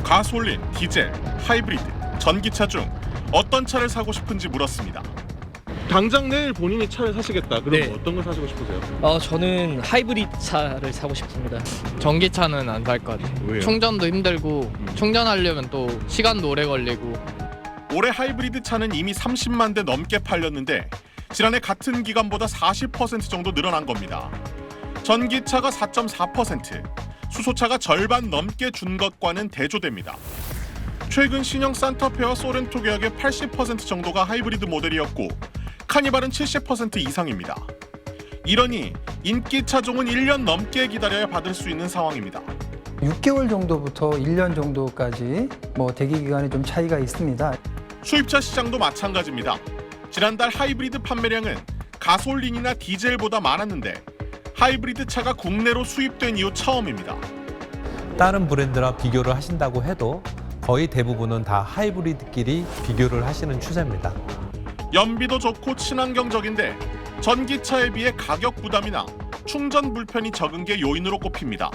가솔린, 디젤, 하이브리드, 전기차 중 어떤 차를 사고 싶은지 물었습니다. 당장 내일 본인이 차를 사시겠다. 그럼 네. 어떤 걸 사시고 싶으세요? 저는 하이브리드 차를 사고 싶습니다. 전기차는 안 살 것 같아요. 왜요? 충전도 힘들고 충전하려면 또 시간도 오래 걸리고. 올해 하이브리드 차는 이미 30만 대 넘게 팔렸는데 지난해 같은 기간보다 40% 정도 늘어난 겁니다. 전기차가 4.4%, 수소차가 절반 넘게 준 것과는 대조됩니다. 최근 신형 산타페와 소렌토 계열의 80% 정도가 하이브리드 모델이었고 카니발은 70% 이상입니다. 이러니 인기 차종은 1년 넘게 기다려야 받을 수 있는 상황입니다. 6개월 정도부터 1년 정도까지 대기 기간에 좀 차이가 있습니다. 수입차 시장도 마찬가지입니다. 지난달 하이브리드 판매량은 가솔린이나 디젤보다 많았는데 하이브리드 차가 국내로 수입된 이후 처음입니다. 다른 브랜드랑 비교를 하신다고 해도 거의 대부분은 다 하이브리드끼리 비교를 하시는 추세입니다. 연비도 좋고 친환경적인데 전기차에 비해 가격 부담이나 충전 불편이 적은 게 요인으로 꼽힙니다.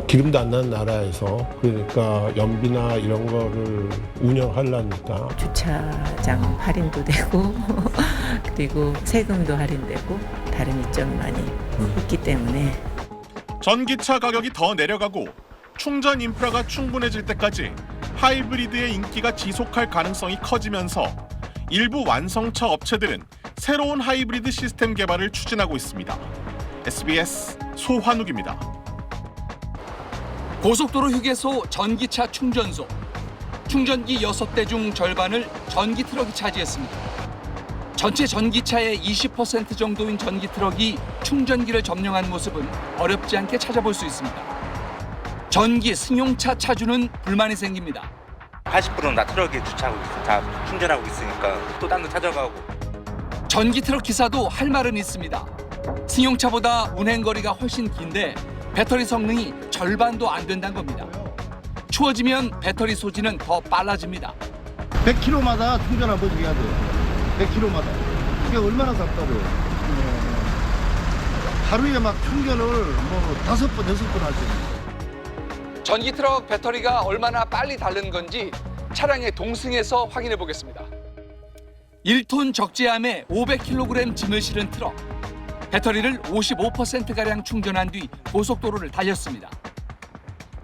기름도 안 나는 나라에서 그러니까 연비나 이런 거를 운영하려니까 주차장 할인도 되고 그리고 세금도 할인되고 다른 이점이 많이 있기 때문에 전기차 가격이 더 내려가고 충전 인프라가 충분해질 때까지 하이브리드의 인기가 지속할 가능성이 커지면서 일부 완성차 업체들은 새로운 하이브리드 시스템 개발을 추진하고 있습니다. SBS 소환욱입니다. 고속도로 휴게소 전기차 충전소. 충전기 6대 중 절반을 전기 트럭이 차지했습니다. 전체 전기차의 20% 정도인 전기 트럭이 충전기를 점령한 모습은 어렵지 않게 찾아볼 수 있습니다. 전기 승용차 차주는 불만이 생깁니다. 80%는 다 트럭에 주차하고 있어. 다 충전하고 있으니까 또 딴 데 찾아가고. 전기 트럭 기사도 할 말은 있습니다. 승용차보다 운행거리가 훨씬 긴데 배터리 성능이 절반도 안 된다는 겁니다. 추워지면 배터리 소진은 더 빨라집니다. 100km마다 충전 한 번씩 해야 돼요. 100km마다. 그게 얼마나 답답해요. 하루에 막 충전을 5번, 6번 할 수 있어요. 전기 트럭 배터리가 얼마나 빨리 닳는 건지 차량의 동승에서 확인해 보겠습니다. 1톤 적재함에 500kg 짐을 실은 트럭. 배터리를 55%가량 충전한 뒤 고속도로를 달렸습니다.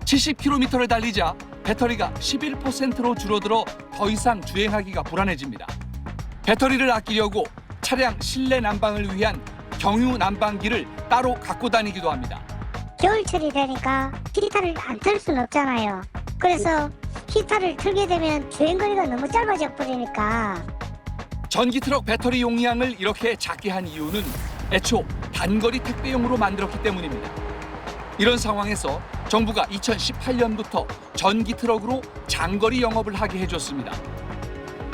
70km를 달리자 배터리가 11%로 줄어들어 더 이상 주행하기가 불안해집니다. 배터리를 아끼려고 차량 실내 난방을 위한 경유 난방기를 따로 갖고 다니기도 합니다. 겨울철이 되니까 히터를 안 틀 수는 없잖아요. 그래서 히터를 틀게 되면 주행거리가 너무 짧아져 버리니까. 전기 트럭 배터리 용량을 이렇게 작게 한 이유는 애초 단거리 택배용으로 만들었기 때문입니다. 이런 상황에서 정부가 2018년부터 전기 트럭으로 장거리 영업을 하게 해줬습니다.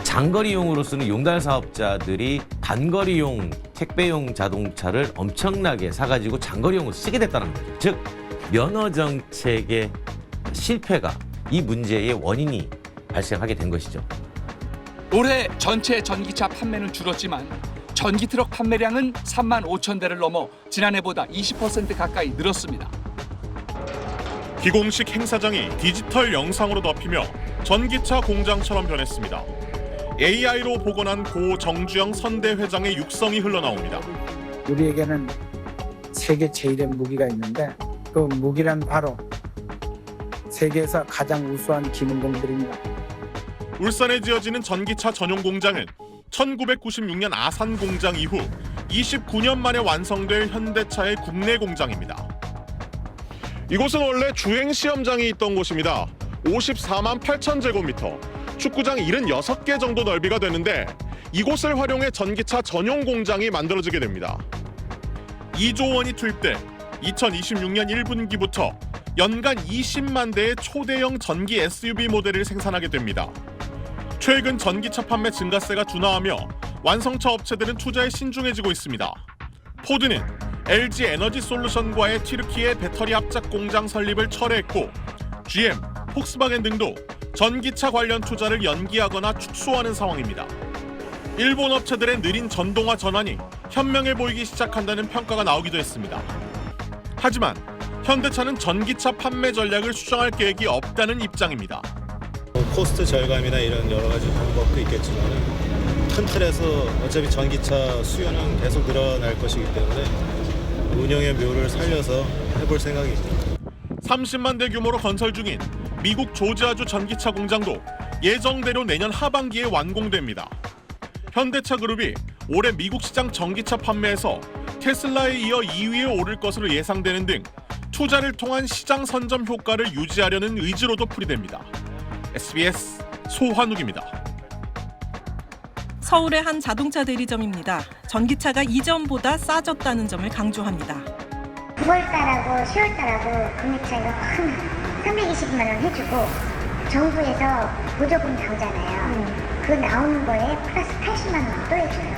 장거리용으로 쓰는 용달 사업자들이 단거리용 택배용 자동차를 엄청나게 사가지고 장거리용으로 쓰게 됐다는 거죠. 즉 면허 정책의 실패가 이 문제의 원인이 발생하게 된 것이죠. 올해 전체 전기차 판매는 줄었지만 전기 트럭 판매량은 3만 5천 대를 넘어 지난해보다 20% 가까이 늘었습니다. 비공식 행사장이 디지털 영상으로 덮이며 전기차 공장처럼 변했습니다. AI로 복원한 고 정주영 선대 회장의 육성이 흘러나옵니다. 우리에게는 세계 제1의 무기가 있는데 그 무기란 바로 세계에서 가장 우수한 기능공들입니다. 울산에 지어지는 전기차 전용 공장은 1996년 아산 공장 이후 29년 만에 완성될 현대차의 국내 공장입니다. 이곳은 원래 주행 시험장이 있던 곳입니다. 54만 8천 제곱미터, 축구장 76개 정도 넓이가 되는데 이곳을 활용해 전기차 전용 공장이 만들어지게 됩니다. 2조 원이 투입돼 2026년 1분기부터 연간 20만 대의 초대형 전기 SUV 모델을 생산하게 됩니다. 최근 전기차 판매 증가세가 둔화하며 완성차 업체들은 투자에 신중해지고 있습니다. 포드는 LG 에너지 솔루션과의 튀르키예 배터리 합작 공장 설립을 철회했고 GM, 폭스바겐 등도 전기차 관련 투자를 연기하거나 축소하는 상황입니다. 일본 업체들의 느린 전동화 전환이 현명해 보이기 시작한다는 평가가 나오기도 했습니다. 하지만 현대차는 전기차 판매 전략을 수정할 계획이 없다는 입장입니다. 코스트 절감이나 이런 여러 가지 방법도 있겠지만 큰 틀에서 어차피 전기차 수요는 계속 늘어날 것이기 때문에 운영의 묘를 살려서 해볼 생각입니다. 30만 대 규모로 건설 중인 미국 조지아주 전기차 공장도 예정대로 내년 하반기에 완공됩니다. 현대차 그룹이 올해 미국 시장 전기차 판매에서 테슬라에 이어 2위에 오를 것으로 예상되는 등 투자를 통한 시장 선점 효과를 유지하려는 의지로도 풀이됩니다. SBS 소환욱입니다. 서울의 한 자동차 대리점입니다. 전기차가 이전보다 싸졌다는 점을 강조합니다. 9월달하고 10월달하고 금액 차이가 큰 320만 원 해주고 정부에서 보조금 나오잖아요. 그 나오는 거에 플러스 80만 원 또 해줘요.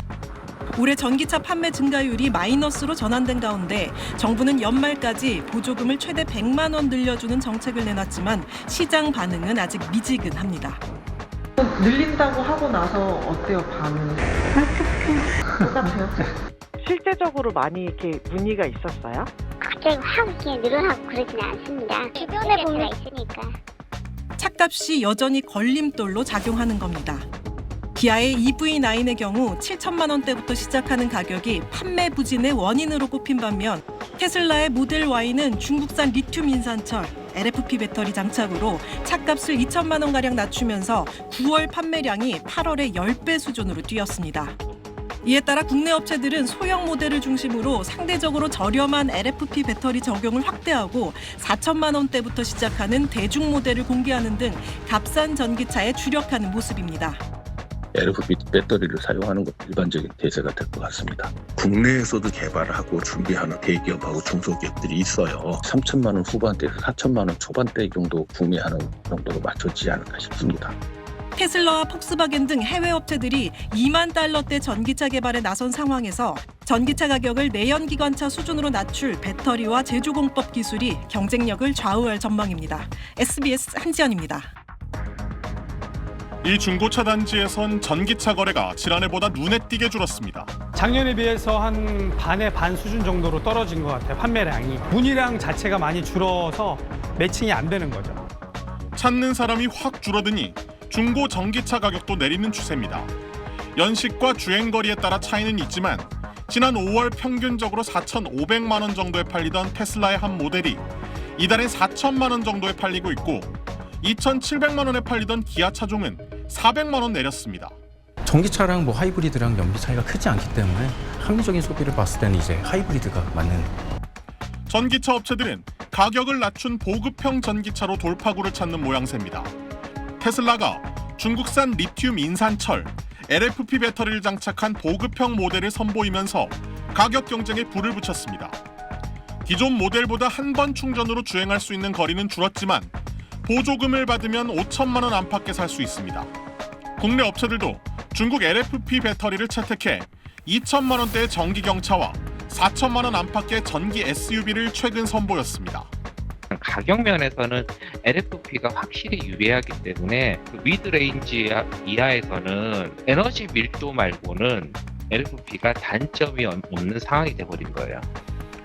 올해 전기차 판매 증가율이 마이너스로 전환된 가운데 정부는 연말까지 보조금을 최대 100만 원 늘려주는 정책을 내놨지만 시장 반응은 아직 미지근합니다. 늘린다고 하고 나서 어때요, 반응? 똑같아요? 실제적으로 많이 이렇게 문의가 있었어요? 갑자기 확 이렇게 늘어나고 그러지는 않습니다. 주변에 보면 있으니까. 차값이 여전히 걸림돌로 작용하는 겁니다. 기아의 EV9의 경우 7천만 원대부터 시작하는 가격이 판매 부진의 원인으로 꼽힌 반면 테슬라의 모델 Y는 중국산 리튬 인산철, LFP 배터리 장착으로 차값을 2천만 원가량 낮추면서 9월 판매량이 8월의 10배 수준으로 뛰었습니다. 이에 따라 국내 업체들은 소형 모델을 중심으로 상대적으로 저렴한 LFP 배터리 적용을 확대하고 4천만 원대부터 시작하는 대중 모델을 공개하는 등 값싼 전기차에 주력하는 모습입니다. LFP 배터리를 사용하는 것도 일반적인 대세가 될 것 같습니다. 국내에서도 개발하고 준비하는 대기업하고 중소기업들이 있어요. 3천만 원 후반대에서 4천만 원 초반대 정도 구매하는 정도로 맞춰지지 않을까 싶습니다. 테슬라와 폭스바겐 등 해외 업체들이 2만 달러대 전기차 개발에 나선 상황에서 전기차 가격을 내연기관차 수준으로 낮출 배터리와 제조공법 기술이 경쟁력을 좌우할 전망입니다. SBS 한지연입니다. 이 중고차 단지에선 전기차 거래가 지난해보다 눈에 띄게 줄었습니다. 작년에 비해서 한 반의 반 수준 정도로 떨어진 것 같아요. 판매량이. 문의량 자체가 많이 줄어서 매칭이 안 되는 거죠. 찾는 사람이 확 줄어드니 중고 전기차 가격도 내리는 추세입니다. 연식과 주행거리에 따라 차이는 있지만 지난 5월 평균적으로 4,500만 원 정도에 팔리던 테슬라의 한 모델이 이달엔 4천만 원 정도에 팔리고 있고 2,700만 원에 팔리던 기아 차종은 400만 원 내렸습니다. 전기차랑 하이브리드랑 연비 차이가 크지 않기 때문에 합리적인 소비를 봤을 때는 이제 하이브리드가 맞는. 전기차 업체들은 가격을 낮춘 보급형 전기차로 돌파구를 찾는 모양새입니다. 테슬라가 중국산 리튬 인산철, LFP 배터리를 장착한 보급형 모델을 선보이면서 가격 경쟁에 불을 붙였습니다. 기존 모델보다 한 번 충전으로 주행할 수 있는 거리는 줄었지만 보조금을 받으면 5천만 원 안팎에 살 수 있습니다. 국내 업체들도 중국 LFP 배터리를 채택해 2천만 원대의 전기 경차와 4천만 원 안팎의 전기 SUV를 최근 선보였습니다. 가격 면에서는 LFP가 확실히 유리하기 때문에 미드레인지 이하에서는 에너지 밀도 말고는 LFP가 단점이 없는 상황이 돼버린 거예요.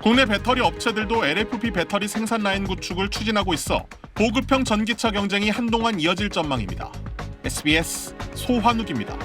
국내 배터리 업체들도 LFP 배터리 생산 라인 구축을 추진하고 있어 보급형 전기차 경쟁이 한동안 이어질 전망입니다. SBS 소환욱입니다.